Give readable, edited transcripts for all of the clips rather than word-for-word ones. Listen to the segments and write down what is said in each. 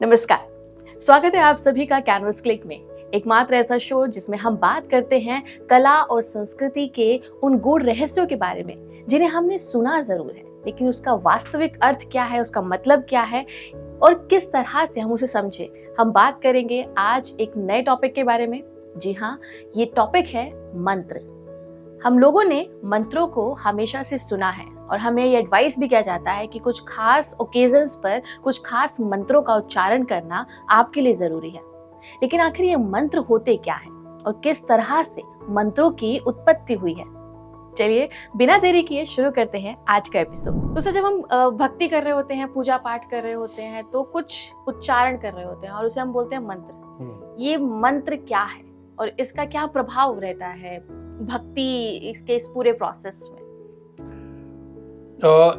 नमस्कार, स्वागत है आप सभी का कैनवस क्लिक में, एकमात्र ऐसा शो जिसमें हम बात करते हैं कला और संस्कृति के उन गूढ़ रहस्यों के बारे में जिन्हें हमने सुना जरूर है, लेकिन उसका वास्तविक अर्थ क्या है, उसका मतलब क्या है और किस तरह से हम उसे समझे। हम बात करेंगे आज एक नए टॉपिक के बारे में। जी हाँ, ये टॉपिक है मंत्र। हम लोगों ने मंत्रों को हमेशा से सुना है और हमें ये एडवाइस भी किया जाता है कि कुछ खास ओकेजन्स पर कुछ खास मंत्रों का उच्चारण करना आपके लिए जरूरी है। लेकिन आखिर ये मंत्र होते क्या हैं और किस तरह से मंत्रों की उत्पत्ति हुई है? चलिए बिना देरी किए शुरू करते हैं आज का एपिसोड। तो सर, जब हम भक्ति कर रहे होते हैं, पूजा पाठ कर रहे होते हैं, तो कुछ उच्चारण कर रहे होते हैं और उसे हम बोलते हैं मंत्र। ये मंत्र क्या है और इसका क्या प्रभाव रहता है भक्ति इसके इस पूरे प्रोसेस में?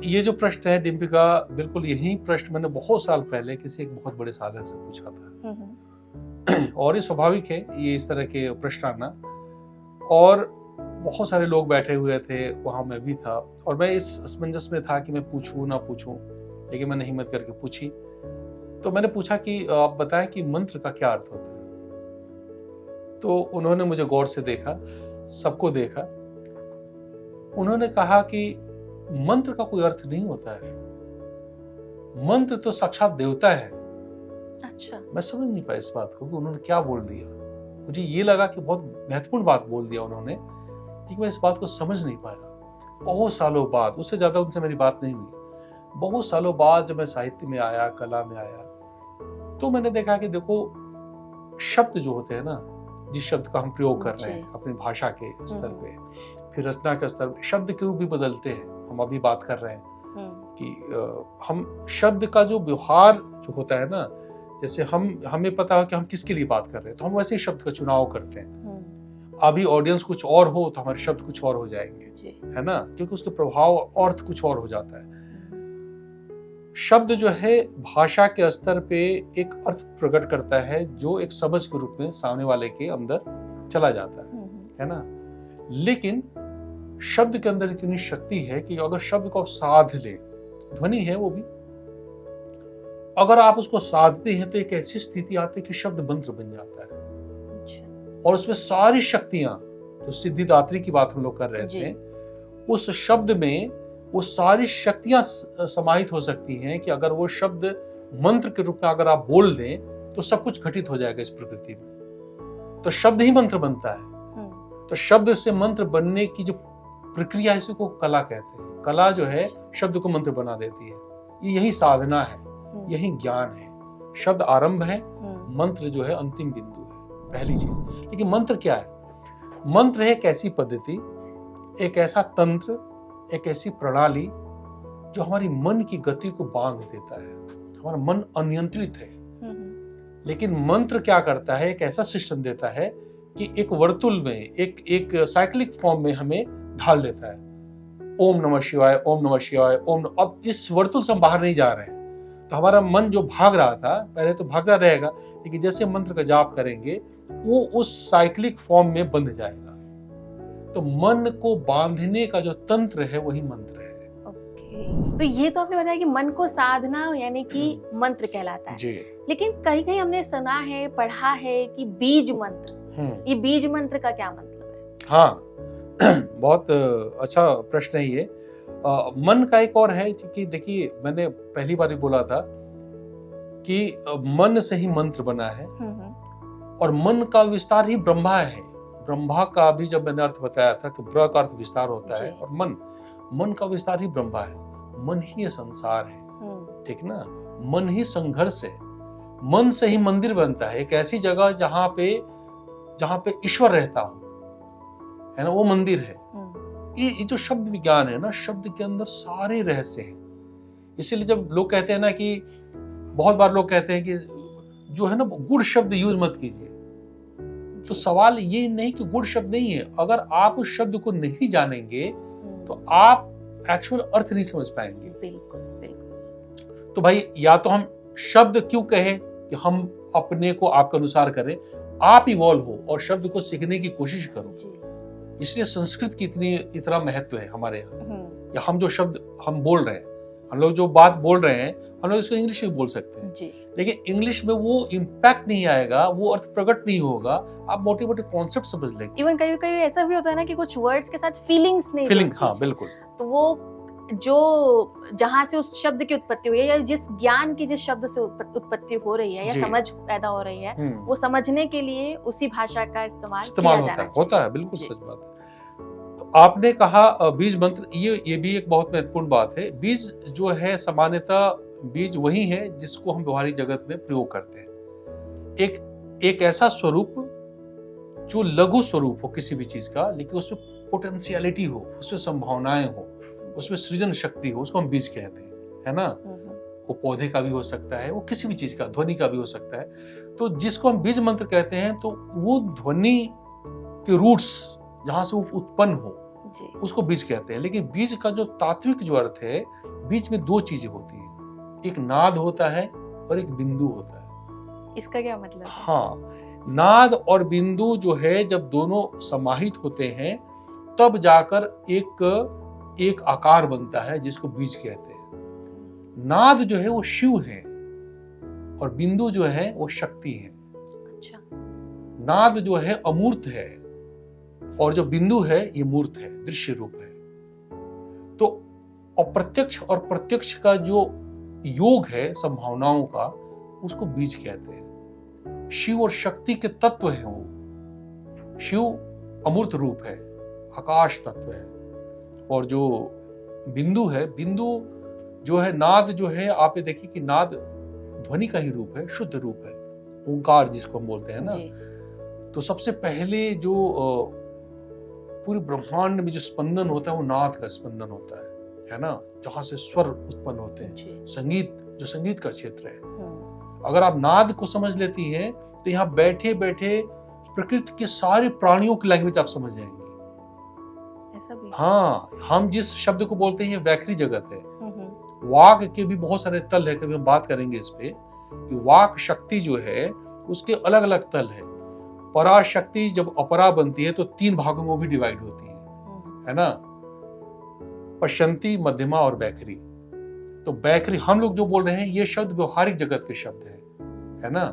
ये जो प्रश्न है डिम्पिका, बिल्कुल यही प्रश्न मैंने बहुत साल पहले किसी एक बहुत बड़े साधक से पूछा था। और ये स्वाभाविक है ये इस तरह के प्रश्न आना, और बहुत सारे लोग बैठे हुए थे, वहां मैं भी था और मैं इस असमंजस में था कि मैं पूछूं ना पूछूं, लेकिन मैंने हिम्मत करके पूछी। तो मैंने पूछा कि आप बताएं कि मंत्र का क्या अर्थ होता है। तो उन्होंने मुझे गौर से देखा, सबको देखा। उन्होंने कहा कि मंत्र का कोई अर्थ नहीं होता है, मंत्र तो साक्षात देवता है। अच्छा। मैं समझ नहीं पाया इस बात को कि उन्होंने क्या बोल दिया। मुझे ये लगा कि बहुत महत्वपूर्ण बात बोल दिया उन्होंने, लेकिन मैं इस बात को समझ नहीं पाया। बहुत सालों बाद, उससे ज्यादा उनसे मेरी बात नहीं हुई, बहुत सालों बाद जब मैं साहित्य में आया, कला में आया, तो मैंने देखा कि देखो, शब्द जो होते हैं ना, जिस शब्द का हम प्रयोग कर रहे हैं अपनी भाषा के स्तर पे, फिर रचना के स्तर पे, शब्द के रूप भी बदलते हैं। हम अभी बात कर रहे हैं कि हम शब्द का जो व्यवहार जो होता है ना, जैसे हमें पता है कि हम किसके लिए बात कर रहे हैं, तो हम वैसे ही शब्द का चुनाव करते हैं। अभी ऑडियंस कुछ और हो तो हमारे शब्द कुछ और हो जाएंगे, है ना, क्योंकि उसके प्रभाव अर्थ कुछ और हो जाता है। शब्द जो है भाषा के स्तर पे एक अर्थ प्रकट करता है जो एक समझ के रूप में सामने वाले के अंदर चला जाता है ना। लेकिन शब्द के अंदर इतनी शक्ति है कि अगर शब्द को आप साध ले, ध्वनि है वो भी, अगर आप उसको साधते हैं तो एक ऐसी स्थिति आती है कि शब्द मंत्र बन जाता है। और उसमें सारी शक्तियां, जो सिद्धिदात्री की बात हम लोग कर रहे थे, उस शब्द में वो सारी शक्तियां समाहित हो सकती हैं कि अगर वो शब्द मंत्र के रूप में अगर आप बोल दें तो सब कुछ घटित हो जाएगा इस प्रकृति में। तो शब्द ही मंत्र बनता है। तो शब्द से मंत्र बनने की जो प्रक्रिया है, इसी को कला कहते हैं। कला जो है शब्द को मंत्र बना देती है। यही साधना है, यही ज्ञान है। शब्द आरंभ है, मंत्र जो है अंतिम बिंदु है, पहली चीज। लेकिन मंत्र क्या है? मंत्र है एक ऐसी पद्धति, एक ऐसा तंत्र, एक ऐसी प्रणाली जो हमारी मन की गति को बांध देता है। हमारा मन अनियंत्रित है, लेकिन मंत्र क्या करता है, एक ऐसा सिस्टम देता है कि एक वर्तुल में, एक साइक्लिक फॉर्म में हमें ढाल देता है। ओम नमः शिवाय, ओम नमः शिवाय, ओम। अब इस वर्तुल से हम बाहर नहीं जा रहे हैं, तो हमारा मन जो भाग रहा था, पहले तो भागता रहेगा, लेकिन जैसे मंत्र का जाप करेंगे वो उस साइक्लिक फॉर्म में बंध जाएगा। तो मन को बांधने का जो तंत्र है वही मंत्र है। ओके। तो ये तो आपने बताया कि मन को साधना यानी कि मंत्र कहलाता है जी। लेकिन कहीं हमने सुना है, पढ़ा है कि बीज मंत्र, ये बीज मंत्र का क्या मतलब है? हाँ, बहुत अच्छा प्रश्न है ये। मन का एक और है कि देखिए, मैंने पहली बार ही बोला था कि मन से ही मंत्र बना है और मन का विस्तार ही ब्रह्मा है। ब्रह्मा का भी जब मैंने अर्थ बताया था कि ब्र का अर्थ विस्तार होता है और मन का विस्तार ही ब्रह्मा है। मन ही ये संसार है, ठीक ना। मन ही संघर्ष है। मन से ही मंदिर बनता है, एक ऐसी जगह जहां पे ईश्वर रहता हो, है ना, वो मंदिर है। ये जो शब्द विज्ञान है ना, शब्द के अंदर सारे रहस्य हैं। इसीलिए जब लोग कहते हैं ना कि बहुत बार लोग कहते हैं कि जो है ना गुड़ शब्द यूज मत कीजिए, तो सवाल ये नहीं कि गुड़ शब्द नहीं है। अगर आप उस शब्द को नहीं जानेंगे तो आप एक्चुअल अर्थ नहीं समझ पाएंगे। बिल्कुल बिल्कुल। तो भाई, या तो हम शब्द क्यों कहें कि हम अपने को आपके अनुसार करें, आप इवॉल्व हो और शब्द को सीखने की कोशिश करो। इसलिए संस्कृत की इतना महत्व है हमारे यहाँ। या हम जो शब्द हम बोल रहे हैं, हम लोग जो बात बोल रहे हैं, हम लोग इसको इंग्लिश में बोल सकते हैं, लेकिन इंग्लिश में वो इम्पैक्ट नहीं आएगा, वो अर्थ प्रकट नहीं होगा, आप मोटे मोटे कॉन्सेप्ट समझ लेंगे। इवन कभी कभी ऐसा भी होता है ना कि कुछ वर्ड्स के साथ फीलिंग्स नहीं फीलिंग, जुड़ती हाँ है। बिल्कुल। तो वो जो जहाँ से उस शब्द की उत्पत्ति हुई है या जिस ज्ञान की जिस शब्द से उत्पत्ति हो रही है या जी। समझ पैदा हो रही है, वो समझने के लिए उसी भाषा का इस्तेमाल किया जाना चाहिए। होता है, बिल्कुल जी। सच बात है। तो आपने कहा बीज मंत्र, ये भी एक बहुत महत्वपूर्ण बात है। बीज जो है सामान्यतः बीज वही है जिसको हम व्यवहारिक जगत में प्रयोग करते हैं। एक ऐसा स्वरूप जो लघु स्वरूप हो किसी भी चीज का, लेकिन उसमें पोटेंशियलिटी हो, उसमें संभावनाएं हो, उसमें सृजन शक्ति हो, उसको हम बीज कहते हैं, है ना। वो पौधे का भी हो सकता है, वो किसी भी चीज का, ध्वनि का भी हो सकता है। तो जिसको हम बीज मंत्र कहते हैं, तो वो ध्वनि के रूट्स जहां से वो उत्पन्न हो जी। उसको बीज कहते हैं। लेकिन बीज का जो तात्विक जो अर्थ है, बीज में दो चीजें होती हैं, एक नाद होता है और एक बिंदु होता है। इसका क्या मतलब है? हाँ, नाद और बिंदु जो है जब दोनों समाहित होते हैं तब जाकर एक आकार बनता है जिसको बीज कहते हैं। नाद जो है वो शिव है और बिंदु जो है वो शक्ति है। अच्छा। नाद जो है अमूर्त है और जो बिंदु है ये मूर्त है, दृश्य रूप है। तो अप्रत्यक्ष और प्रत्यक्ष का जो योग है संभावनाओं का, उसको बीज कहते हैं। शिव और शक्ति के तत्व हैं वो। शिव अमूर्त रूप है, आकाश तत्व है, और जो बिंदु है, बिंदु जो है, नाद जो है, आप ये देखिए कि नाद ध्वनि का ही रूप है, शुद्ध रूप है, ओंकार जिसको हम बोलते हैं ना। तो सबसे पहले जो पूरे ब्रह्मांड में जो स्पंदन होता है वो नाद का स्पंदन होता है ना, जहां से स्वर उत्पन्न होते हैं। संगीत जो संगीत का क्षेत्र है, अगर आप नाद को समझ लेती हैं तो यहाँ बैठे बैठे प्रकृति के सारे प्राणियों की लैंग्वेज आप समझ जाएंगे। ऐसा भी? हाँ, हम जिस शब्द को बोलते हैं ये वैखरी जगत है। वाक के भी बहुत सारे तल है, कभी हम बात करेंगे इस पे कि वाक शक्ति जो है उसके अलग अलग तल है। पराशक्ति जब अपरा बनती है तो 3 भागों में भी डिवाइड होती है ना, पश्चंती, मध्यमा और बैखरी। तो बैखरी हम लोग जो बोल रहे हैं ये शब्द व्यवहारिक जगत के शब्द है ना,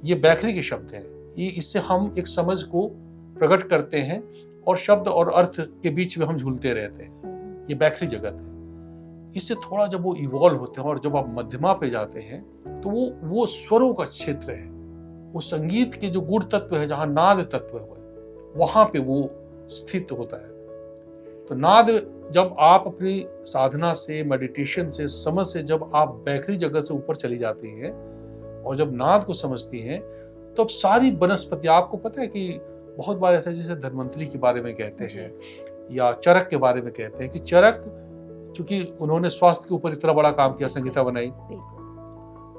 ये बैखरी के शब्द है। ये इससे हम एक समझ को प्रकट करते हैं और शब्द और अर्थ के बीच में हम झूलते रहते हैं, ये बैखरी जगत है। इससे थोड़ा जब वो इवॉल्व होते हैं और जब आप मध्यमा पे जाते हैं तो वो स्वरों का क्षेत्र है, वो संगीत के जो गुण तत्व है, जहां नाद तत्व है, वहां पे वो स्थित होता है। तो नाद जब आप अपनी साधना से, मेडिटेशन से, समझ से जब आप बैखरी जगत से ऊपर चली जाती हैं और जब नाद को समझती हैं, तो अब सारी वनस्पति, आपको पता है कि बहुत बार ऐसा, जैसे धन्वंतरी के बारे में कहते हैं या चरक के बारे में कहते हैं कि चरक, चूंकि उन्होंने स्वास्थ्य के ऊपर इतना बड़ा काम किया, संहिता बनाई,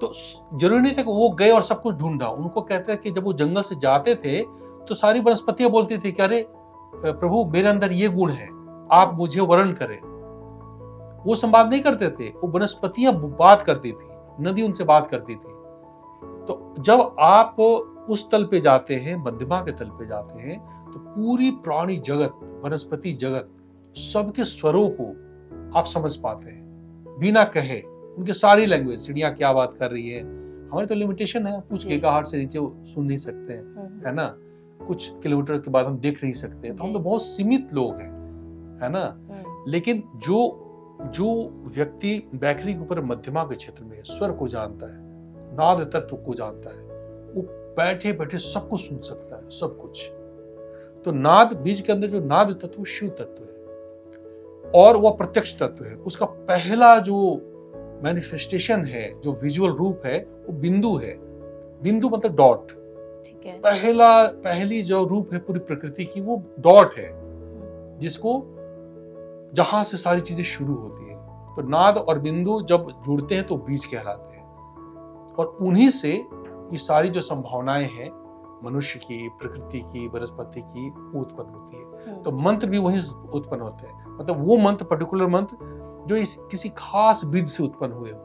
तो जरूरी नहीं था कि वो गए और सब कुछ ढूंढा। उनको कहते हैं कि जब वो जंगल से जाते थे तो सारी वनस्पतियां बोलती थी कि अरे प्रभु, मेरे अंदर ये गुण है, आप मुझे वर्ण करें। वो संवाद नहीं करते थे, वो वनस्पतियां बात करती थी, नदी उनसे बात करती थी। तो जब आप उस तल पे जाते हैं, मध्यमा के तल पे जाते हैं, तो पूरी प्राणी जगत, वनस्पति जगत, सबके स्वरों को आप समझ पाते हैं बिना कहे। उनकी सारी लैंग्वेज, चिड़िया क्या बात कर रही है, हमारी तो लिमिटेशन है, कुछ गीगाहर्ट्ज से नीचे सुन नहीं सकते हैं, है ना, कुछ किलोमीटर के बाद हम देख नहीं सकते, तो हम तो बहुत सीमित लोग हैं, है ना। लेकिन जो व्यक्ति बैखरी के ऊपर मध्यमा के क्षेत्र में स्वर को जानता है, नाद तत्व को जानता है, वो बैठे बैठे सब कुछ सुन सकता है, सब कुछ। तो नाद, बीज के अंदर जो नाद तत्व शिव तत्व है और वह प्रत्यक्ष तत्व है। उसका पहला जो मैनिफेस्टेशन है, जो विजुअल रूप है, वो बिंदु है। बिंदु मतलब डॉट, ठीक है। पहली जो रूप है पूरी प्रकृति की, वो डॉट है, जिसको जहां से सारी चीजें शुरू होती है। तो नाद और बिंदु जब जुड़ते हैं तो बीज कहलाते हैं, और उन्हीं से ये सारी जो संभावनाएं हैं मनुष्य की, प्रकृति की, वनस्पति की, उत्पन्न होती है। तो मंत्र भी वहीं उत्पन्न होते हैं, मतलब वो मंत्र, पर्टिकुलर मंत्र जो किसी खास बीज से उत्पन्न हुए हो।